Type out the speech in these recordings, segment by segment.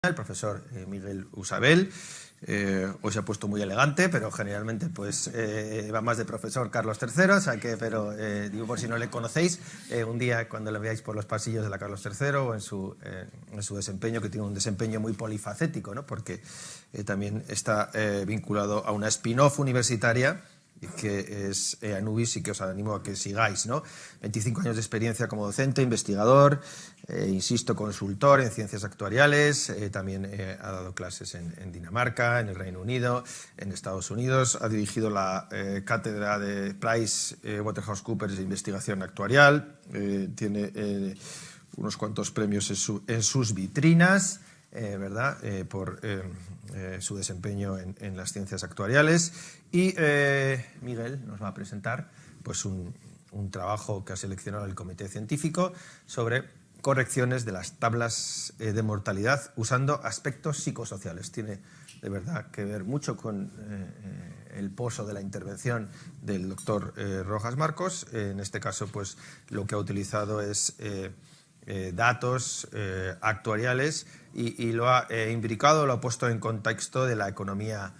el profesor Miguel Usabel. Hoy se ha puesto muy elegante, pero generalmente pues va más de profesor Carlos III, o sea que, pero digo por si no le conocéis, un día cuando le veáis por los pasillos de la Carlos III o en su desempeño, que tiene un desempeño muy polifacético, ¿no? Porque también está vinculado a una spin-off universitaria que es Anubis y que os animo a que sigáis, ¿no? 25 años de experiencia como docente, investigador, insisto, consultor en ciencias actuariales, también ha dado clases en Dinamarca, en el Reino Unido, en Estados Unidos, ha dirigido la cátedra de PricewaterhouseCoopers de investigación actuarial, tiene unos cuantos premios en sus vitrinas, ¿verdad? Por su desempeño en las ciencias actuariales. Y Miguel nos va a presentar pues, un trabajo que ha seleccionado el Comité Científico sobre correcciones de las tablas de mortalidad usando aspectos psicosociales. Tiene de verdad que ver mucho con el pozo de la intervención del doctor Rojas Marcos. En este caso, pues lo que ha utilizado es datos actuariales y lo ha imbricado, lo ha puesto en contexto de la economía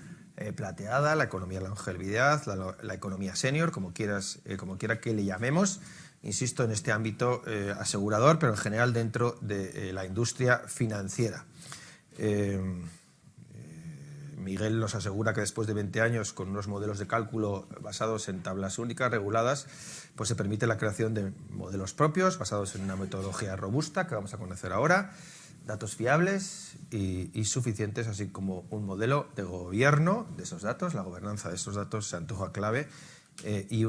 plateada, la economía longevidad, la economía senior, como quiera que le llamemos, insisto, en este ámbito asegurador, pero en general dentro de la industria financiera. Miguel nos asegura que después de 20 años con unos modelos de cálculo basados en tablas únicas reguladas, pues se permite la creación de modelos propios basados en una metodología robusta que vamos a conocer ahora, datos fiables y suficientes, así como un modelo de gobierno de esos datos. La gobernanza de esos datos se antoja clave y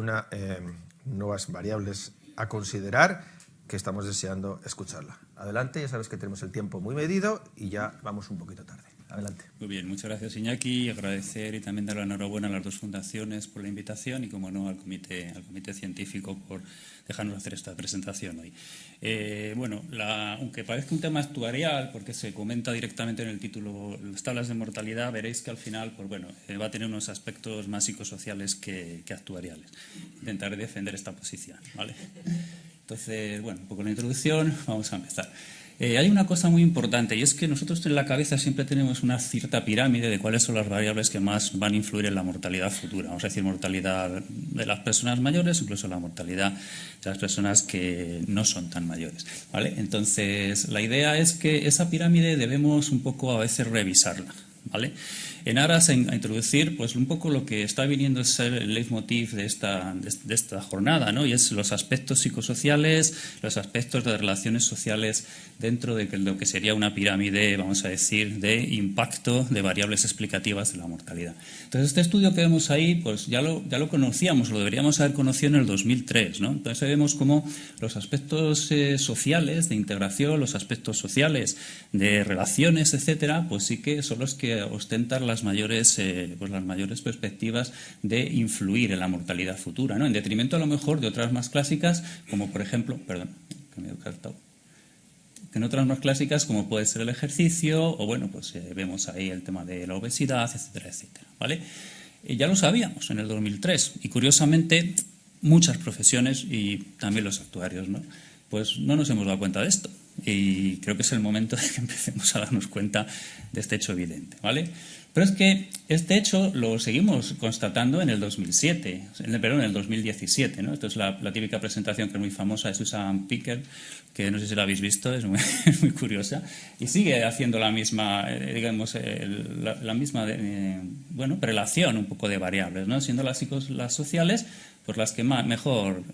nuevas variables a considerar que estamos deseando escucharla. Adelante, ya sabes que tenemos el tiempo muy medido y ya vamos un poquito tarde. Adelante. Muy bien, muchas gracias, Iñaki. Agradecer y también dar la enhorabuena a las dos fundaciones por la invitación y, como no, al comité científico por dejarnos hacer esta presentación hoy. Bueno, aunque parezca un tema actuarial, porque se comenta directamente en el título las tablas de mortalidad, veréis que al final pues, bueno, va a tener unos aspectos más psicosociales que actuariales. Intentaré defender esta posición, ¿vale? Entonces, bueno, un poco la introducción, vamos a empezar. Hay una cosa muy importante y es que nosotros en la cabeza siempre tenemos una cierta pirámide de cuáles son las variables que más van a influir en la mortalidad futura. Vamos a decir mortalidad de las personas mayores, incluso la mortalidad de las personas que no son tan mayores, ¿vale? Entonces, la idea es que esa pirámide debemos un poco a veces revisarla, ¿vale? En aras a introducir pues un poco lo que está viniendo a ser el leitmotiv de esta jornada, ¿no? Y es los aspectos psicosociales, los aspectos de relaciones sociales dentro de lo que sería una pirámide, vamos a decir, de impacto de variables explicativas de la mortalidad. Entonces, este estudio que vemos ahí, pues ya lo conocíamos, lo deberíamos haber conocido en el 2003, ¿no? Entonces vemos cómo los aspectos sociales de integración, los aspectos sociales de relaciones, etcétera, pues sí que son los que ostentan las mayores perspectivas de influir en la mortalidad futura, ¿no? En detrimento a lo mejor de otras más clásicas, como por ejemplo, en otras más clásicas como puede ser el ejercicio o bueno, pues vemos ahí el tema de la obesidad, etcétera, etcétera, ¿vale? Ya lo sabíamos en el 2003 y curiosamente muchas profesiones y también los actuarios, ¿no? Pues no nos hemos dado cuenta de esto y creo que es el momento de que empecemos a darnos cuenta de este hecho evidente, ¿vale? Pero es que este hecho lo seguimos constatando en el 2007, en el 2017, ¿no? Esto es la típica presentación que es muy famosa de Susan Picker, que no sé si la habéis visto, es muy curiosa, y sigue haciendo la misma, prelación un poco de variables, ¿no? Siendo las sociales pues las que mejor,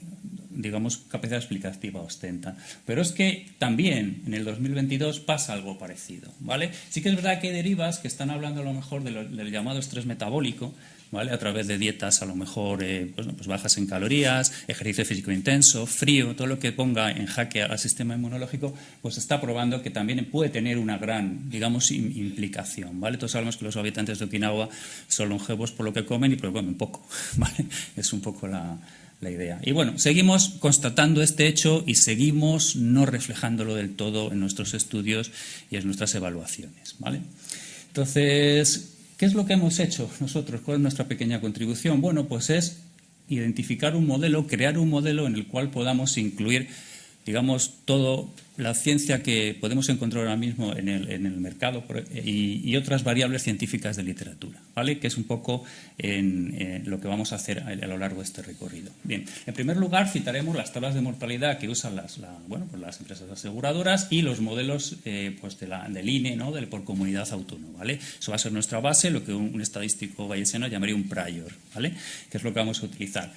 digamos, capacidad explicativa ostentan. Pero es que también en el 2022 pasa algo parecido, ¿vale? Sí que es verdad que hay derivas que están hablando a lo mejor del llamado estrés metabólico, ¿vale? A través de dietas a lo mejor pues bajas en calorías, ejercicio físico intenso, frío, todo lo que ponga en jaque al sistema inmunológico, pues está probando que también puede tener una gran, digamos, implicación, ¿vale? Todos sabemos que los habitantes de Okinawa son longevos por lo que comen y pero comen poco, ¿vale? Es un poco la idea. Y bueno, seguimos constatando este hecho y seguimos no reflejándolo del todo en nuestros estudios y en nuestras evaluaciones, ¿vale? Entonces, ¿qué es lo que hemos hecho nosotros? ¿Cuál es nuestra pequeña contribución? Bueno, pues es identificar un modelo, crear un modelo en el cual podamos incluir digamos, toda la ciencia que podemos encontrar ahora mismo en el mercado y otras variables científicas de literatura, ¿vale? Que es un poco en lo que vamos a hacer a lo largo de este recorrido. Bien, en primer lugar citaremos las tablas de mortalidad que usan las empresas aseguradoras y los modelos del INE, ¿no? Por comunidad autónoma, ¿vale? Eso va a ser nuestra base, lo que un estadístico vallesano llamaría un prior, ¿vale? Que es lo que vamos a utilizar.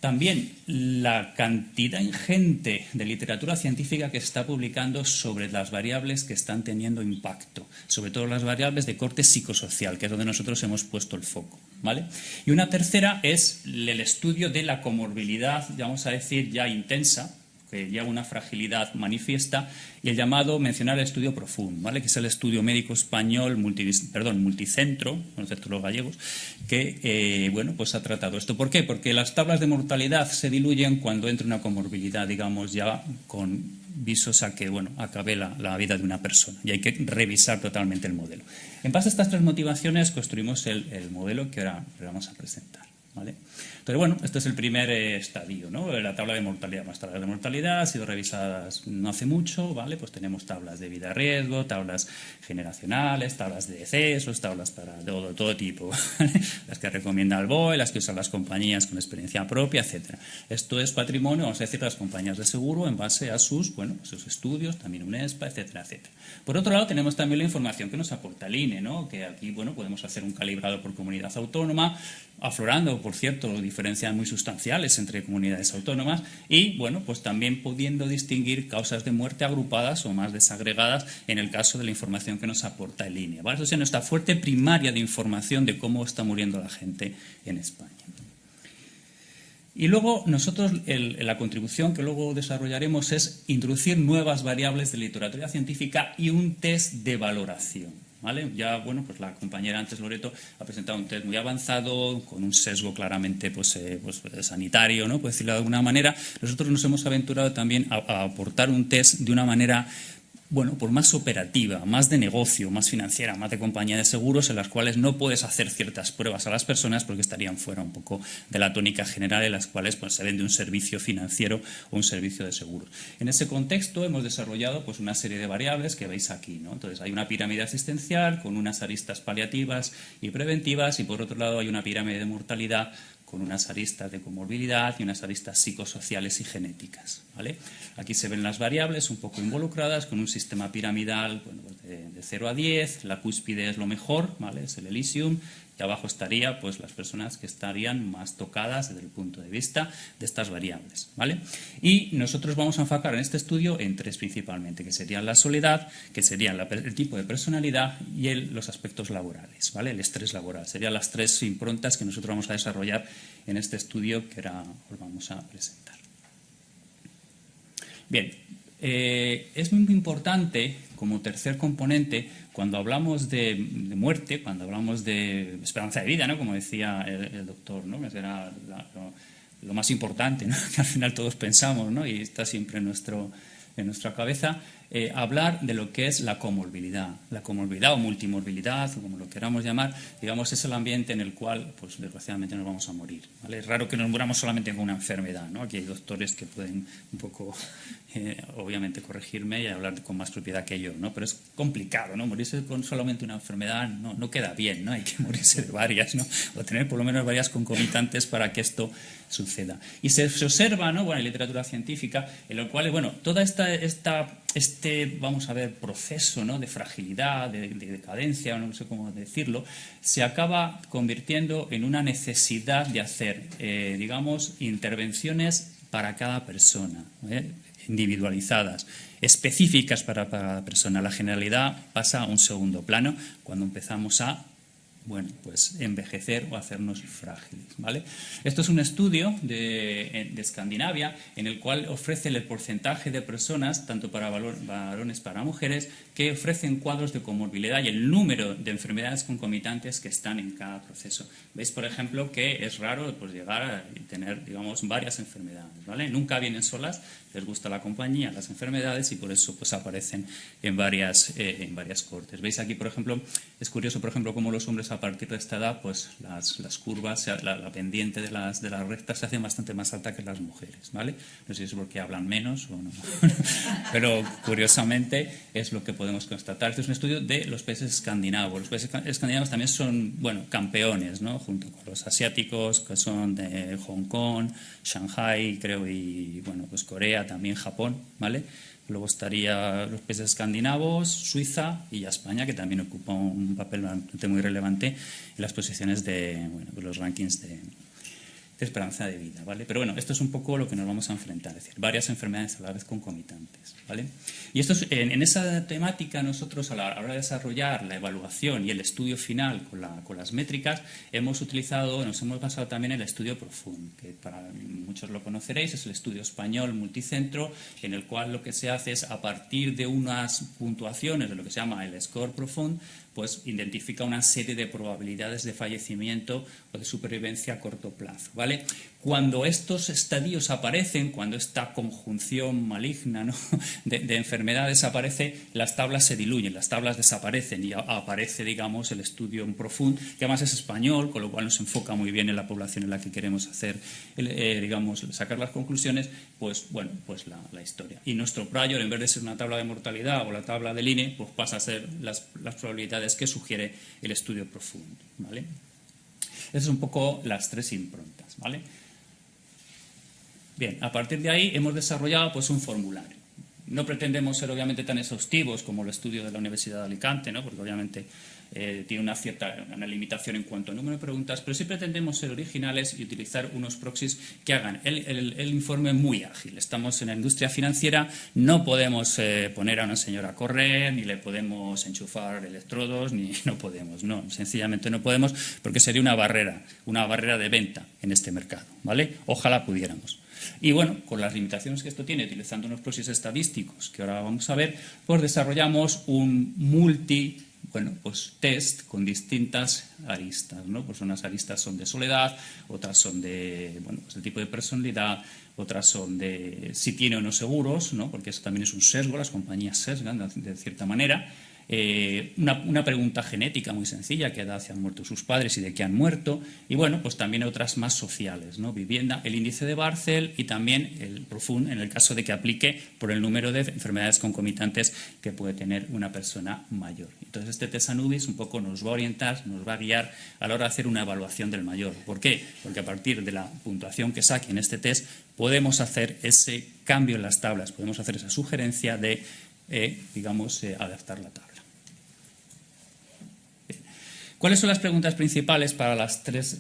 También la cantidad ingente de literatura científica que se está publicando sobre las variables que están teniendo impacto, sobre todo las variables de corte psicosocial, que es donde nosotros hemos puesto el foco, ¿vale? Y una tercera es el estudio de la comorbilidad, vamos a decir, ya intensa, que lleva una fragilidad manifiesta, y el llamado, mencionar el estudio profundo, ¿vale? Que es el estudio médico español multicentro, no sé los gallegos, que pues ha tratado esto. ¿Por qué? Porque las tablas de mortalidad se diluyen cuando entra una comorbilidad, digamos, ya con visos a que acabe la vida de una persona, y hay que revisar totalmente el modelo. En base a estas tres motivaciones construimos el modelo que ahora vamos a presentar, ¿vale? Entonces, este es el primer estadio, ¿no? La tabla de mortalidad. Las tablas de mortalidad han sido revisadas no hace mucho, ¿vale? Pues tenemos tablas de vida a riesgo, tablas generacionales, tablas de decesos, tablas para todo tipo, ¿vale? Las que recomienda el BOE, las que usan las compañías con experiencia propia, etcétera. Esto es patrimonio, vamos a decir, de las compañías de seguro en base a sus estudios, también UNESPA, etcétera, etcétera. Por otro lado, tenemos también la información que nos aporta el INE, ¿no? Que aquí, podemos hacer un calibrado por comunidad autónoma, aflorando, por cierto, diferencias muy sustanciales entre comunidades autónomas y, pues también pudiendo distinguir causas de muerte agrupadas o más desagregadas en el caso de la información que nos aporta el INE, ¿vale? Eso es nuestra fuente primaria de información de cómo está muriendo la gente en España. Y luego nosotros, la contribución que luego desarrollaremos es introducir nuevas variables de literatura científica y un test de valoración, ¿vale? Ya, pues la compañera antes, Loreto, ha presentado un test muy avanzado, con un sesgo claramente sanitario, ¿no? Por decirlo de alguna manera. Nosotros nos hemos aventurado también a aportar un test de una manera pues más operativa, más de negocio, más financiera, más de compañía de seguros, en las cuales no puedes hacer ciertas pruebas a las personas porque estarían fuera un poco de la tónica general, en las cuales se vende un servicio financiero o un servicio de seguros. En ese contexto hemos desarrollado una serie de variables que veis aquí, ¿no? Entonces hay una pirámide asistencial con unas aristas paliativas y preventivas, y por otro lado hay una pirámide de mortalidad con unas aristas de comorbilidad y unas aristas psicosociales y genéticas, ¿vale? Aquí se ven las variables un poco involucradas con un sistema piramidal de 0 a 10, la cúspide es lo mejor, ¿vale? Es el Elysium, y abajo estaría las personas que estarían más tocadas desde el punto de vista de estas variables, ¿vale? Y nosotros vamos a enfocar en este estudio en tres principalmente, que serían la soledad, que serían el tipo de personalidad y los aspectos laborales, ¿vale? El estrés laboral. Serían las tres improntas que nosotros vamos a desarrollar en este estudio que ahora os vamos a presentar. Bien, es muy importante como tercer componente cuando hablamos de muerte, cuando hablamos de esperanza de vida, ¿no? Como decía el doctor, ¿no? Que será lo más importante, ¿no? Que al final todos pensamos, ¿no? Y está siempre en nuestra cabeza, hablar de lo que es la comorbilidad o multimorbilidad, o como lo queramos llamar, digamos, es el ambiente en el cual, desgraciadamente, nos vamos a morir, ¿vale? Es raro que nos muramos solamente con una enfermedad, ¿no? Aquí hay doctores que pueden un poco, obviamente, corregirme y hablar con más propiedad que yo, ¿no? Pero es complicado, ¿no? Morirse con solamente una enfermedad no queda bien, ¿no? Hay que morirse de varias, ¿no? O tener por lo menos varias concomitantes para que esto suceda. Y se observa, ¿no? En literatura científica, en lo cual, toda este, vamos a ver, proceso, ¿no? De fragilidad, de decadencia, no sé cómo decirlo, se acaba convirtiendo en una necesidad de hacer, digamos, intervenciones para cada persona, individualizadas, específicas para cada persona. La generalidad pasa a un segundo plano cuando empezamos a envejecer o hacernos frágiles, ¿vale? Esto es un estudio de Escandinavia en el cual ofrece el porcentaje de personas, tanto para varones como para mujeres, que ofrecen cuadros de comorbilidad y el número de enfermedades concomitantes que están en cada proceso. Veis, por ejemplo, que es raro llegar a tener, digamos, varias enfermedades, ¿vale? Nunca vienen solas, les gusta la compañía, las enfermedades, y por eso pues aparecen en varias cortes. Veis aquí, por ejemplo, es curioso, por ejemplo, cómo los hombres a partir de esta edad, pues las curvas, la pendiente de las rectas se hace bastante más alta que las mujeres, ¿vale? No sé si es porque hablan menos o no, pero curiosamente es lo que podemos constatar. Este es un estudio de los países escandinavos. Los países escandinavos también son, bueno, campeones, ¿no? Junto con los asiáticos, que son de Hong Kong, Shanghai, creo, y bueno, pues Corea, también Japón, ¿vale? Luego estaría los países escandinavos, Suiza y ya España, que también ocupa un papel muy relevante en las posiciones de, bueno, los rankings de esperanza de vida, ¿vale? Pero bueno, esto es un poco lo que nos vamos a enfrentar, es decir, varias enfermedades a la vez concomitantes, ¿vale? Y esto es, en esa temática nosotros a la hora de desarrollar la evaluación y el estudio final con las métricas nos hemos basado también en el estudio Profund, que para muchos lo conoceréis, es el estudio español multicentro, en el cual lo que se hace es, a partir de unas puntuaciones de lo que se llama el Score Profund, pues identifica una serie de probabilidades de fallecimiento o de supervivencia a corto plazo, ¿vale? Cuando estos estadios aparecen, cuando esta conjunción maligna, ¿no?, de enfermedades aparece, las tablas se diluyen, las tablas desaparecen y aparece, digamos, el estudio en Profund, que además es español, con lo cual nos enfoca muy bien en la población en la que queremos hacer, digamos, sacar las conclusiones, pues bueno, pues la historia. Y nuestro prior, en vez de ser una tabla de mortalidad o la tabla del INE, pues pasa a ser las probabilidades que sugiere el estudio Profund, ¿vale? Esas son un poco las tres improntas, ¿vale? Bien, a partir de ahí hemos desarrollado pues un formulario. No pretendemos ser obviamente tan exhaustivos como el estudio de la Universidad de Alicante, ¿no?, porque obviamente tiene una limitación en cuanto a número de preguntas, pero sí pretendemos ser originales y utilizar unos proxies que hagan el informe muy ágil. Estamos en la industria financiera, no podemos poner a una señora a correr, ni le podemos enchufar electrodos, sencillamente no podemos, porque sería una barrera de venta en este mercado, ¿vale? Ojalá pudiéramos. Y bueno, con las limitaciones que esto tiene, utilizando unos proxies estadísticos que ahora vamos a ver, pues desarrollamos un test con distintas aristas, ¿no? Pues unas aristas son de soledad, otras son de, el tipo de personalidad, otras son de si tiene o no seguros, ¿no?, porque eso también es un sesgo, las compañías sesgan de cierta manera. Una pregunta genética muy sencilla, qué edad se han muerto sus padres y de qué han muerto, y bueno, pues también otras más sociales, ¿no?, vivienda, el índice de Barcel y también el Profund en el caso de que aplique por el número de enfermedades concomitantes que puede tener una persona mayor. Entonces este test Anubis un poco nos va a orientar, nos va a guiar a la hora de hacer una evaluación del mayor. ¿Por qué? Porque a partir de la puntuación que saque en este test podemos hacer ese cambio en las tablas, podemos hacer esa sugerencia de, adaptar la tabla. ¿Cuáles son las preguntas principales para las tres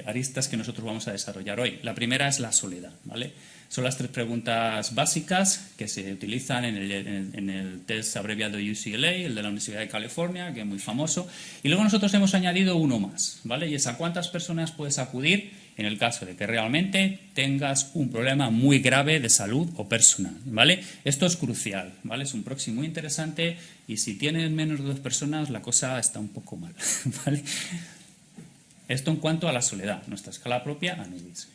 aristas que nosotros vamos a desarrollar hoy? La primera es la soledad, ¿vale? Son las tres preguntas básicas que se utilizan en el test abreviado UCLA, el de la Universidad de California, que es muy famoso. Y luego nosotros hemos añadido uno más, ¿vale? Y es a cuántas personas puedes acudir en el caso de que realmente tengas un problema muy grave de salud o personal, ¿vale? Esto es crucial, ¿vale? Es un proxy muy interesante y si tienes menos de 2 personas la cosa está un poco mal, ¿vale? Esto en cuanto a la soledad, nuestra escala propia, Anubis.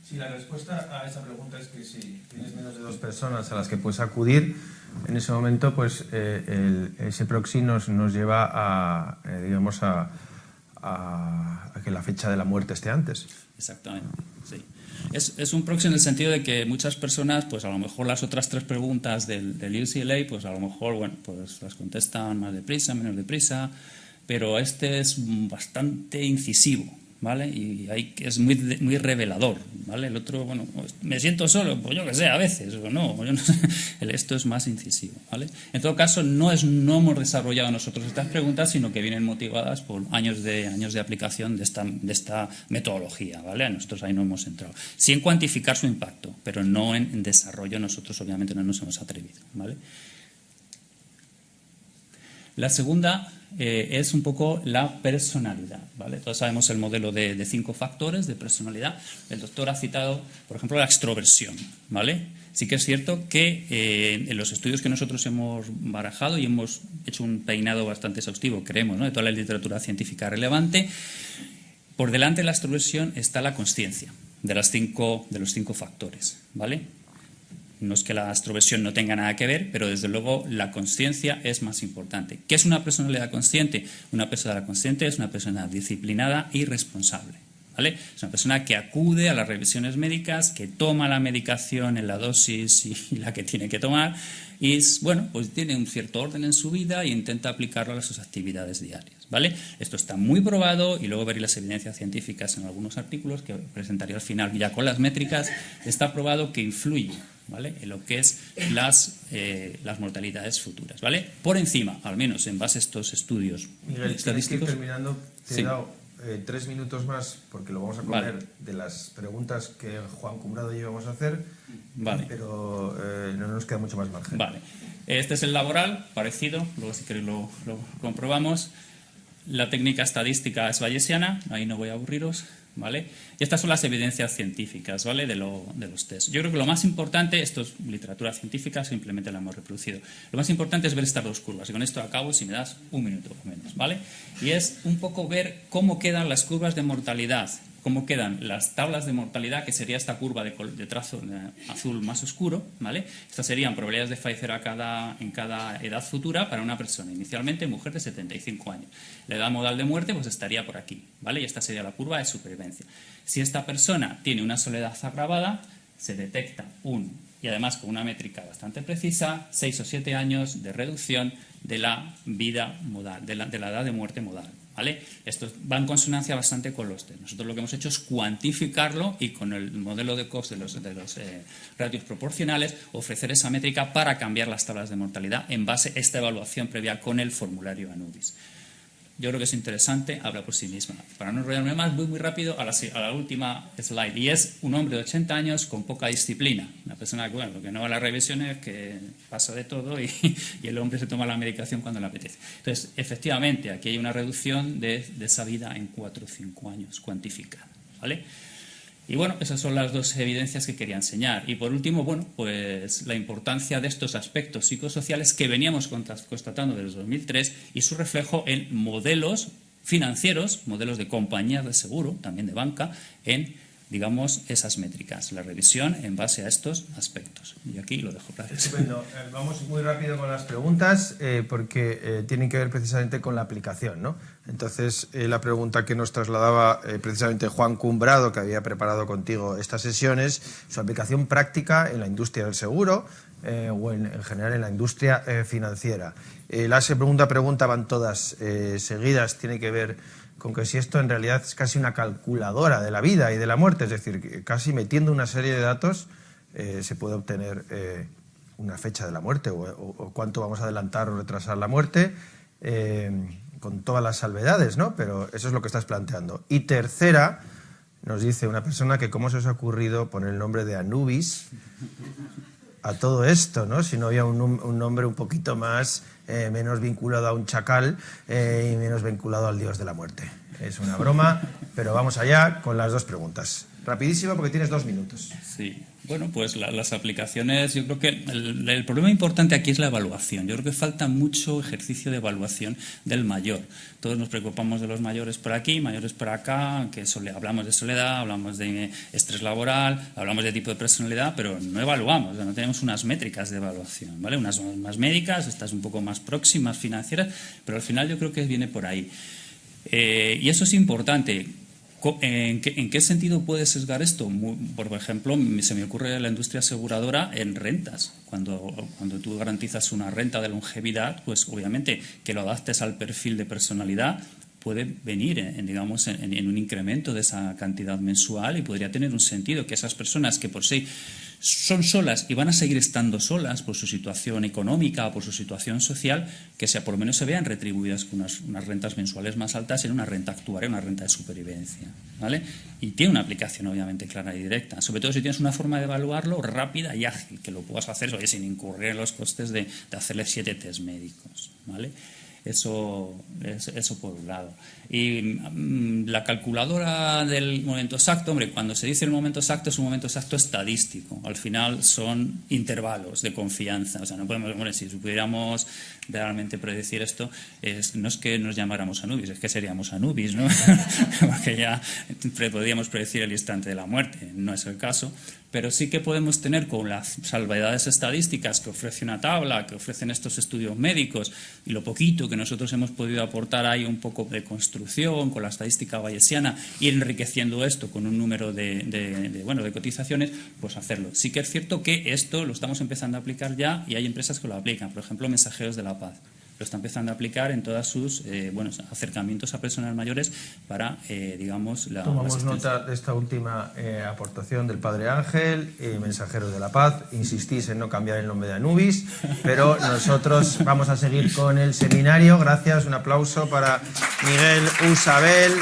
Sí, la respuesta a esa pregunta es que si tienes menos de 2 personas a las que puedes acudir, en ese momento pues ese proxy nos lleva a que la fecha de la muerte esté antes. Exactamente, sí. Es un proxy en el sentido de que muchas personas, pues a lo mejor las otras 3 preguntas del UCLA, pues a lo mejor, pues las contestan más deprisa, menos deprisa, pero este es bastante incisivo, ¿vale? Y es muy revelador, ¿vale? El otro, me siento solo, pues yo que sé, a veces, o no, yo no sé. Esto es más incisivo, ¿vale? En todo caso, no hemos desarrollado nosotros estas preguntas, sino que vienen motivadas por años de aplicación de esta metodología, ¿vale? Nosotros ahí no hemos entrado. Sí en cuantificar su impacto, pero no en desarrollo, nosotros obviamente no nos hemos atrevido, ¿vale? La segunda es un poco la personalidad, ¿vale? Todos sabemos el modelo de 5 factores de personalidad. El doctor ha citado, por ejemplo, la extroversión, ¿vale? Sí que es cierto que en los estudios que nosotros hemos barajado y hemos hecho un peinado bastante exhaustivo, creemos, ¿no?, de toda la literatura científica relevante, por delante de la extroversión está la consciencia de los 5 factores, ¿vale? No es que la astrovisión no tenga nada que ver, pero desde luego la consciencia es más importante. ¿Qué es una personalidad consciente? Una persona consciente es una persona disciplinada y responsable. ¿Vale? Es una persona que acude a las revisiones médicas, que toma la medicación en la dosis y la que tiene que tomar y bueno, pues tiene un cierto orden en su vida e intenta aplicarlo a sus actividades diarias. ¿Vale? Esto está muy probado y luego veréis las evidencias científicas en algunos artículos que presentaré al final ya con las métricas. Está probado que influye, ¿vale?, en lo que es las mortalidades futuras, ¿vale? Por encima, al menos en base a estos estudios Miguel, tienes que ir terminando. Te he dado 3 minutos más porque lo vamos a comer de las preguntas que Juan Cumbrado y yo vamos a hacer, pero no nos queda mucho más margen. Vale. Este es el laboral, parecido, luego si queréis lo comprobamos. La técnica estadística es bayesiana, ahí no voy a aburriros, ¿vale? Y estas son las evidencias científicas, ¿vale?, de los test. Yo creo que lo más importante, esto es literatura científica, simplemente la hemos reproducido. Lo más importante es ver estas dos curvas, y con esto acabo si me das un minuto o menos, ¿vale? Y es un poco ver cómo quedan las curvas de mortalidad, cómo quedan las tablas de mortalidad, que sería esta curva de trazo azul más oscuro, ¿vale? Estas serían probabilidades de fallecer en cada edad futura para una persona, inicialmente mujer de 75 años. La edad modal de muerte pues estaría por aquí, ¿vale? Y esta sería la curva de supervivencia. Si esta persona tiene una soledad agravada, se detecta y además con una métrica bastante precisa, 6 o 7 años de reducción de la vida modal, de la edad de muerte modal. ¿Vale? Esto va en consonancia bastante con los test. Nosotros lo que hemos hecho es cuantificarlo y con el modelo de Cox de los ratios proporcionales ofrecer esa métrica para cambiar las tablas de mortalidad en base a esta evaluación previa con el formulario Anubis. Yo creo que es interesante, habla por sí misma. Para no enrollarme más, voy muy rápido a la última slide. Y es un hombre de 80 años con poca disciplina. Una persona que, bueno, que no va a las revisiones, que pasa de todo y el hombre se toma la medicación cuando le apetece. Entonces, efectivamente, aquí hay una reducción de esa vida en 4 o 5 años cuantificada, ¿vale? Y bueno, esas son las dos evidencias que quería enseñar. Y por último, bueno, pues la importancia de estos aspectos psicosociales que veníamos constatando desde 2003 y su reflejo en modelos financieros, modelos de compañías de seguro, también de banca, en, digamos, esas métricas. La revisión en base a estos aspectos. Y aquí lo dejo. Gracias. Estupendo. Vamos muy rápido con las preguntas porque tienen que ver precisamente con la aplicación, ¿no? Entonces, la pregunta que nos trasladaba precisamente Juan Cumbrado, que había preparado contigo estas sesiones, su aplicación práctica en la industria del seguro o en general en la industria financiera. La segunda pregunta van todas seguidas, tiene que ver con que si esto en realidad es casi una calculadora de la vida y de la muerte, es decir, que casi metiendo una serie de datos se puede obtener una fecha de la muerte o cuánto vamos a adelantar o retrasar la muerte, con todas las salvedades, ¿no? Pero eso es lo que estás planteando. Y tercera, nos dice una persona que cómo se os ha ocurrido poner el nombre de Anubis a todo esto, ¿no? Si no había un nombre un poquito más, menos vinculado a un chacal y menos vinculado al dios de la muerte. Es una broma, pero vamos allá con las dos preguntas. Rapidísimo porque tienes 2 minutos. Sí. Bueno, pues las aplicaciones, yo creo que el problema importante aquí es la evaluación. Yo creo que falta mucho ejercicio de evaluación del mayor. Todos nos preocupamos de los mayores por aquí, mayores por acá, que hablamos de soledad, hablamos de estrés laboral, hablamos de tipo de personalidad, pero no evaluamos, no tenemos unas métricas de evaluación, ¿vale? Unas más médicas, estas un poco más próximas, financieras, pero al final yo creo que viene por ahí. Y eso es importante. ¿En qué sentido puede sesgar esto? Por ejemplo, se me ocurre la industria aseguradora en rentas. Cuando tú garantizas una renta de longevidad, pues obviamente que lo adaptes al perfil de personalidad puede venir en un incremento de esa cantidad mensual y podría tener un sentido que esas personas que por sí son solas y van a seguir estando solas por su situación económica o por su situación social, que por lo menos se vean retribuidas con unas rentas mensuales más altas en una renta actuaria, una renta de supervivencia, ¿vale? Y tiene una aplicación obviamente clara y directa, sobre todo si tienes una forma de evaluarlo rápida y ágil, que lo puedas hacer sin incurrir en los costes de hacerle 7 test médicos, ¿vale? Eso por un lado. Y la calculadora del momento exacto, hombre, cuando se dice el momento exacto es un momento exacto estadístico. Al final son intervalos de confianza. O sea, no podemos, bueno, si pudiéramos realmente predecir esto, no es que nos llamáramos Anubis, es que seríamos Anubis, ¿no? Porque ya podríamos predecir el instante de la muerte. No es el caso. pero sí que podemos tener, con las salvedades estadísticas que ofrece una tabla, que ofrecen estos estudios médicos, y lo poquito que nosotros hemos podido aportar ahí un poco de construcción, con la estadística bayesiana, ir enriqueciendo esto con un número de cotizaciones, pues hacerlo. Sí que es cierto que esto lo estamos empezando a aplicar ya y hay empresas que lo aplican. Por ejemplo, Mensajeros de la Paz lo está empezando a aplicar en todos sus acercamientos a personas mayores para, digamos, la Tomamos asistencia. nota de esta última aportación del Padre Ángel, Mensajeros de la Paz. Insistís en no cambiar el nombre de Anubis, pero nosotros vamos a seguir con el seminario. Gracias, un aplauso para Miguel Usabel.